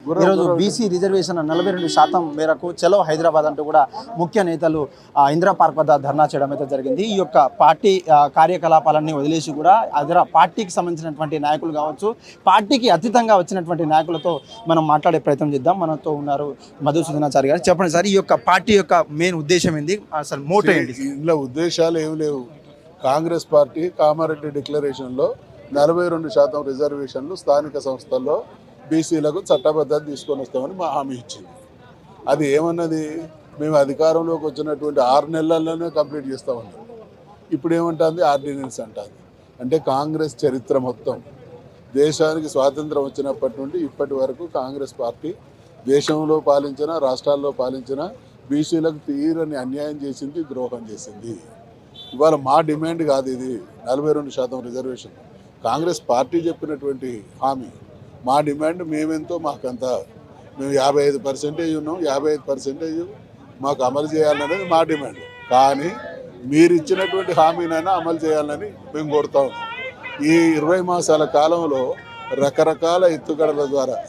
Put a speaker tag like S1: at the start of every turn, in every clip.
S1: ఈరోజు BC reservation 42% మేరకు చలో హైదరాబాద్ అంటూ కూడా ముఖ్య నేతలు ఇందిరా పార్క్ వద్ద ధర్నా చేయడం అయితే జరిగింది. ఈ యొక్క పార్టీ కార్యకలాపాలన్నీ వదిలేసి కూడా పార్టీకి సంబంధించినటువంటి నాయకులు కావచ్చు, పార్టీకి అతీతంగా వచ్చినటువంటి నాయకులతో మనం మాట్లాడే ప్రయత్నం చేద్దాం. మనతో ఉన్నారు మధుసూదనాచారి గారు. చెప్పండి సార్, ఈ యొక్క పార్టీ యొక్క మెయిన్ ఉద్దేశం ఏంది, అసలు మోటో ఏంటి?
S2: ఇందులో ఉద్దేశాలు ఏమి లేవు. కాంగ్రెస్ పార్టీ కామారెడ్డి డిక్లరేషన్లో 42% రిజర్వేషన్లు స్థానిక సంస్థల్లో బీసీలకు చట్టబద్ధత తీసుకొని వస్తామని మా హామీ ఇచ్చింది. అది ఏమన్నది, మేము అధికారంలోకి వచ్చినటువంటి 6 నెలల్లోనే కంప్లీట్ చేస్తామన్నారు. ఇప్పుడు ఏమంటుంది, ఆర్డినెన్స్ అంటుంది. అంటే కాంగ్రెస్ చరిత్ర మొత్తం, దేశానికి స్వాతంత్రం వచ్చినప్పటి నుండి ఇప్పటి వరకు కాంగ్రెస్ పార్టీ దేశంలో పాలించిన, రాష్ట్రాల్లో పాలించిన బీసీలకు తీరని అన్యాయం చేసింది, ద్రోహం చేసింది. ఇవాళ మా డిమాండ్ కాదు ఇది 42% రిజర్వేషన్. కాంగ్రెస్ పార్టీ చెప్పినటువంటి హామీ. మా డిమాండ్ మేమెంతో మాకంత, మేము 55% ఉన్నాం, 55% మాకు అమలు చేయాలనేది మా డిమాండ్. కానీ మీరు ఇచ్చినటువంటి హామీనైనా అమలు చేయాలని మేము కోరుతా ఉన్నాం. ఈ 20 మాసాల కాలంలో రకరకాల ఎత్తుగడల ద్వారా,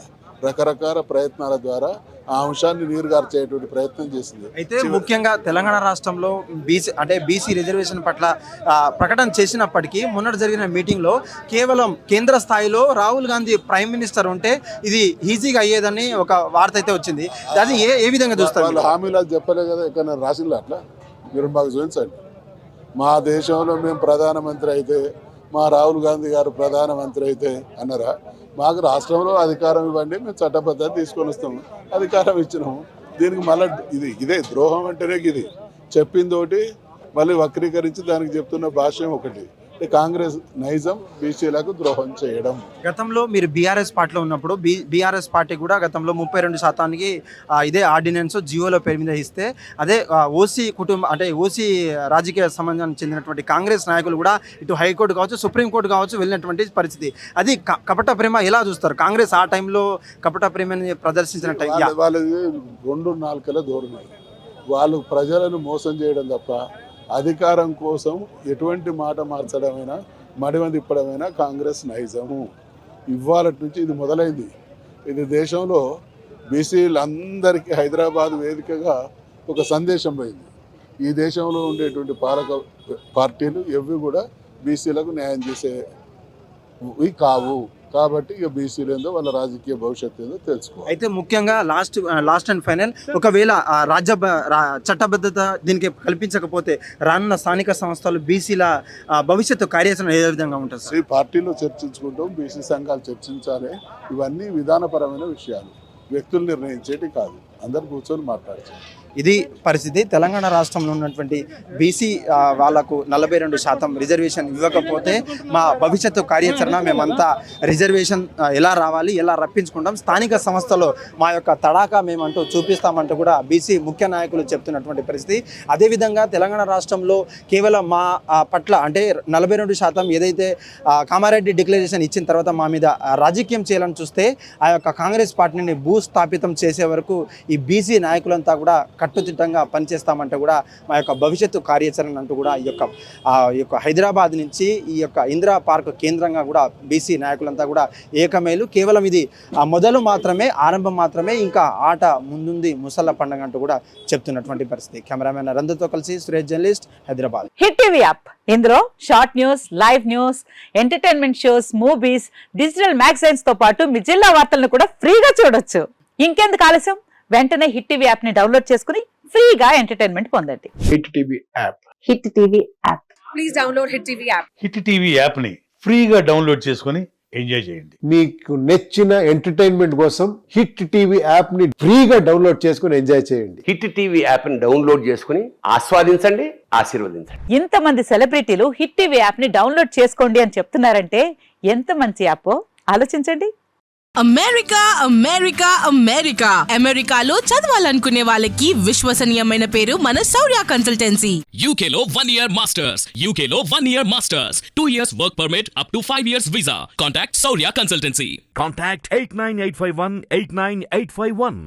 S2: రకరకాల ప్రయత్నాల ద్వారా ఆ అంశాన్ని నీరుగార్చేటువంటి ప్రయత్నం చేసింది.
S1: అయితే ముఖ్యంగా తెలంగాణ రాష్ట్రంలో బీసీ రిజర్వేషన్ పట్ల ప్రకటన చేసినప్పటికీ మొన్నటి జరిగిన మీటింగ్లో కేవలం కేంద్ర స్థాయిలో రాహుల్ గాంధీ ప్రైమ్ మినిస్టర్ ఉంటే ఇది ఈజీగా అయ్యేదని ఒక వార్త అయితే వచ్చింది. అది ఏ విధంగా చూస్తారు?
S2: వాళ్ళు హామీలు చెప్పలే కదా, ఎక్కడ రాసిల్లా అట్లా మీరు మాకు చూపించండి. మా దేశంలో మేము ప్రధానమంత్రి అయితే, మా రాహుల్ గాంధీ గారు ప్రధానమంత్రి అయితే అన్నారా? మాకు రాష్ట్రంలో అధికారం ఇవ్వండి, మేము చట్టబద్ధత తీసుకొని వస్తాము, అధికారం ఇచ్చినాము. దీనికి మళ్ళీ ఇదే ద్రోహం అంటేనే ఇది చెప్పిందోటి మళ్ళీ వక్రీకరించి దానికి చెప్తున్న భాష్యం ఒకటి. కాంగ్రెస్ నైజం బీసీలకు ద్రోహం చేయడం.
S1: గతంలో మీరు బీఆర్ఎస్ పార్టీలో ఉన్నప్పుడు బీఆర్ఎస్ పార్టీ కూడా గతంలో 32%కి ఇదే ఆర్డినెన్స్ జియోలో పేరు మీద ఇస్తే, అదే ఓసీ కుటుంబం అంటే ఓసీ రాజకీయ సంబంధానికి చెందినటువంటి కాంగ్రెస్ నాయకులు కూడా ఇటు హైకోర్టు కావచ్చు, సుప్రీంకోర్టు కావచ్చు వెళ్ళినటువంటి పరిస్థితి. అది కపట ప్రేమ ఎలా చూస్తారు? కాంగ్రెస్ ఆ టైంలో కపట ప్రేమని ప్రదర్శించిన టైం
S2: వాళ్ళది 2 నాలుకల ధోరణి. వాళ్ళు ప్రజలను మోసం చేయడం తప్ప అధికారం కోసం ఎటువంటి మాట మార్చడమైనా, మడిమ తిప్పడమైనా కాంగ్రెస్ నైజము. ఇవాళ నుంచి ఇది మొదలైంది. ఇది దేశంలో బీసీలందరికీ హైదరాబాద్ వేదికగా ఒక సందేశం పోయింది. ఈ దేశంలో ఉండేటువంటి పాలక పార్టీలు ఎవి కూడా బీసీలకు న్యాయం చేసేవి కావు. కాబట్టి ఇక బీసీలు ఏందో వాళ్ళ రాజకీయ భవిష్యత్తు ఏందో తెలుసుకోవాలి.
S1: అయితే ముఖ్యంగా లాస్ట్ అండ్ ఫైనల్, ఒకవేళ చట్టబద్ధత దీనికి కల్పించకపోతే రానున్న స్థానిక సంస్థలు బీసీల భవిష్యత్తు కార్యాచరణ ఏ విధంగా ఉంటుంది?
S2: ఈ పార్టీలో చర్చించుకుంటాం, బీసీ సంఘాలు చర్చించాలి. ఇవన్నీ విధానపరమైన విషయాలు, వ్యక్తులు నిర్ణయించేటి కాదు. అందరు కూర్చొని మాట్లాడాలి.
S1: ఇది పరిస్థితి. తెలంగాణ రాష్ట్రంలో ఉన్నటువంటి బీసీ వాళ్లకు 42% రిజర్వేషన్ ఇవ్వకపోతే మా భవిష్యత్తు కార్యాచరణ, మేమంతా రిజర్వేషన్ ఎలా రావాలి, ఎలా రప్పించుకుంటాం, స్థానిక సంస్థలో మా యొక్క తడాకా మేమంటూ చూపిస్తామంటూ కూడా బీసీ ముఖ్య నాయకులు చెప్తున్నటువంటి పరిస్థితి. అదేవిధంగా తెలంగాణ రాష్ట్రంలో కేవలం మా పట్ల అంటే 42% ఏదైతే కామారెడ్డి డిక్లరేషన్ ఇచ్చిన తర్వాత మా మీద రాజకీయం చేయాలని చూస్తే, ఆ యొక్క కాంగ్రెస్ పార్టీని భూస్థాపితం చేసే వరకు ఈ బీసీ నాయకులంతా కూడా కట్టుదిట్టంగా పనిచేస్తామంటే కూడా మా యొక్క భవిష్యత్తు కార్యాచరణ అంటూ కూడా ఈ యొక్క హైదరాబాద్ నుంచి ఈ యొక్క ఇందిరా పార్క్ కేంద్రంగా కూడా బీసీ నాయకులంతా కూడా ఏకమేలు. కేవలం ఇది మొదలు మాత్రమే, ఆరంభం మాత్రమే, ఇంకా ఆట ముందుంది ముసళ్ళ పండుగ అంటూ కూడా చెప్తున్నటువంటి పరిస్థితి. కెమెరామెన్ రందతో కలిసి Suresh, journalist, Hyderabad.
S3: Hit TV app, ఇందులో short news, live news, entertainment shows, movies, digital magazines తో పాటు మీ జిల్లా వార్తలను కూడా ఫ్రీగా చూడొచ్చు. ఇంకెందుకు ఆలస్యం, వెంటనే హిట్ టీవీ యాప్ ని డౌన్లోడ్ చేసుకుని ఫ్రీగా ఎంటర్టైన్మెంట్ పొందండి.
S4: Hit TV app.
S3: Hit TV app.
S5: Please download hit TV app.
S4: Hit TV app ని ఫ్రీగా డౌన్లోడ్ చేసుకుని ఎంజాయ్ చేయండి.
S6: మీకు నచ్చిన ఎంటర్టైన్మెంట్ కోసం హిట్ టీవీ యాప్ ని ఫ్రీగా డౌన్లోడ్ చేసుకుని ఎంజాయ్ చేయండి.
S7: హిట్ టీవీ యాప్ ని డౌన్లోడ్ చేసుకుని ఆస్వాదించండి, ఆశీర్వదించండి.
S3: ఇంతమంది సెలబ్రిటీలు హిట్ టీవీ యాప్ ని డౌన్లోడ్ చేసుకోండి అని చెప్తున్నారంటే ఎంత మంచి యాప్ ఆలోచించండి.
S5: అమెరికా అమెరికా అమెరికా అమెరికాలో చదవాలనుకునే వాళ్ళకి విశ్వసనీయమైన పేరు మన శౌర్య కన్సల్టెన్సీ.
S8: UK లో 1 year masters. UK లో 1 year masters. 2 years work permit up to 5 years visa. Contact Saurya Consultancy.
S9: Contact 89851 89851.